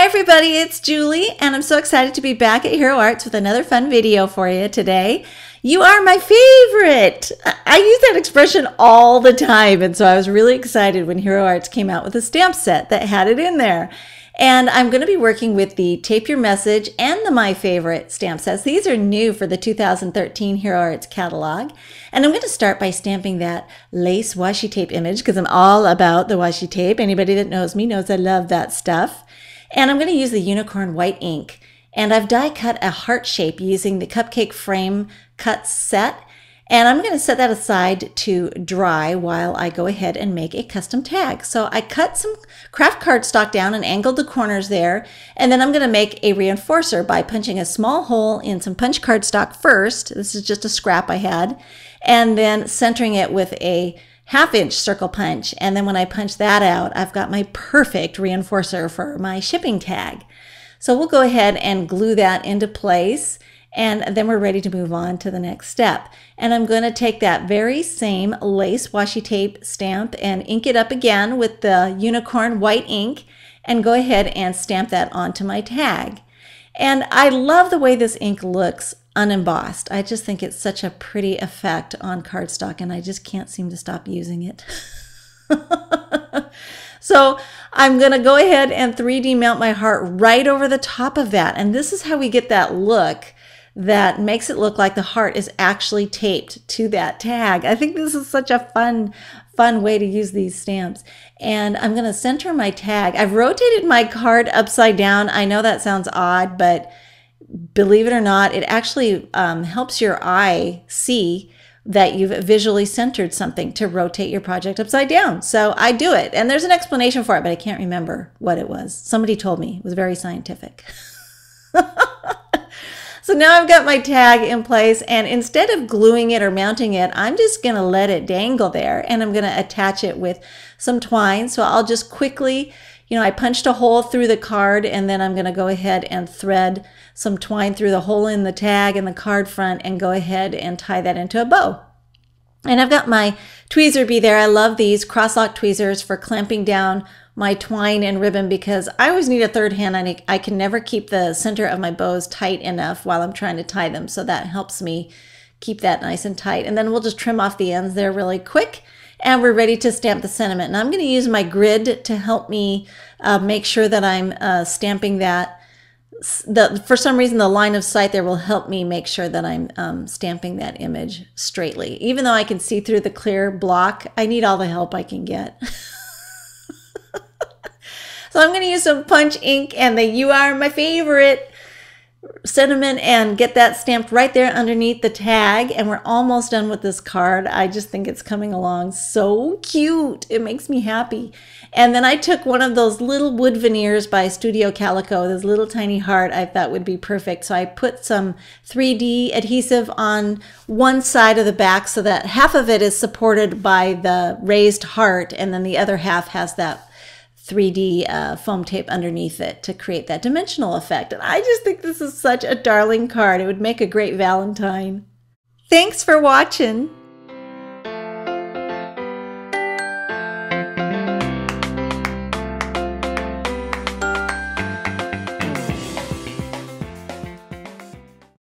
everybody, it's Julie, and I'm so excited to be back at Hero Arts with another fun video for you today. You are my favorite! I use that expression all the time, and so I was really excited when Hero Arts came out with a stamp set that had it in there. And I'm going to be working with the Tape Your Message and the My Favorite stamp sets. These are new for the 2013 Hero Arts catalog. And I'm going to start by stamping that lace washi tape image because I'm all about the washi tape. Anybody that knows me knows I love that stuff. And I'm going to use the Unicorn White ink. And I've die cut a heart shape using the Cupcake Frame Cut set. And I'm going to set that aside to dry while I go ahead and make a custom tag. So I cut some craft cardstock down and angled the corners there. And then I'm going to make a reinforcer by punching a small hole in some punch cardstock first. This is just a scrap I had. And then centering it with a 1/2-inch circle punch. And then when I punch that out, I've got my perfect reinforcer for my shipping tag. So we'll go ahead and glue that into place. And then we're ready to move on to the next step. And I'm going to take that very same lace washi tape stamp and ink it up again with the Unicorn White ink and go ahead and stamp that onto my tag. And I love the way this ink looks unembossed. I just think it's such a pretty effect on cardstock and I just can't seem to stop using it. So I'm going to go ahead and 3D mount my heart right over the top of that. And this is how we get that look that makes it look like the heart is actually taped to that tag. I think this is such a fun way to use these stamps. And I'm going to center my tag. I've rotated my card upside down. I know that sounds odd, but believe it or not, it actually helps your eye see that you've visually centered something to rotate your project upside down. So I do it. And there's an explanation for it, but I can't remember what it was. Somebody told me. It was very scientific. So now I've got my tag in place, and instead of gluing it or mounting it, I'm just going to let it dangle there, and I'm going to attach it with some twine. So I'll just quickly, I punched a hole through the card, and then I'm going to go ahead and thread some twine through the hole in the tag and the card front and go ahead and tie that into a bow. And I've got my tweezer bee there. I love these cross-lock tweezers for clamping down my twine and ribbon because I always need a third hand. I can never keep the center of my bows tight enough while I'm trying to tie them. So that helps me keep that nice and tight. And then we'll just trim off the ends there really quick. And we're ready to stamp the sentiment. And I'm going to use my grid to help me make sure that I'm stamping that. For some reason, the line of sight there will help me make sure that I'm stamping that image straightly. Even though I can see through the clear block, I need all the help I can get. So I'm going to use some punch ink and the You Are My Favorite sentiment and get that stamped right there underneath the tag. And we're almost done with this card. I just think it's coming along so cute. It makes me happy. And then I took one of those little wood veneers by Studio Calico, this little tiny heart I thought would be perfect. So I put some 3D adhesive on one side of the back so that half of it is supported by the raised heart and then the other half has that 3D foam tape underneath it to create that dimensional effect. And I just think this is such a darling card. It would make a great Valentine. Thanks for watching.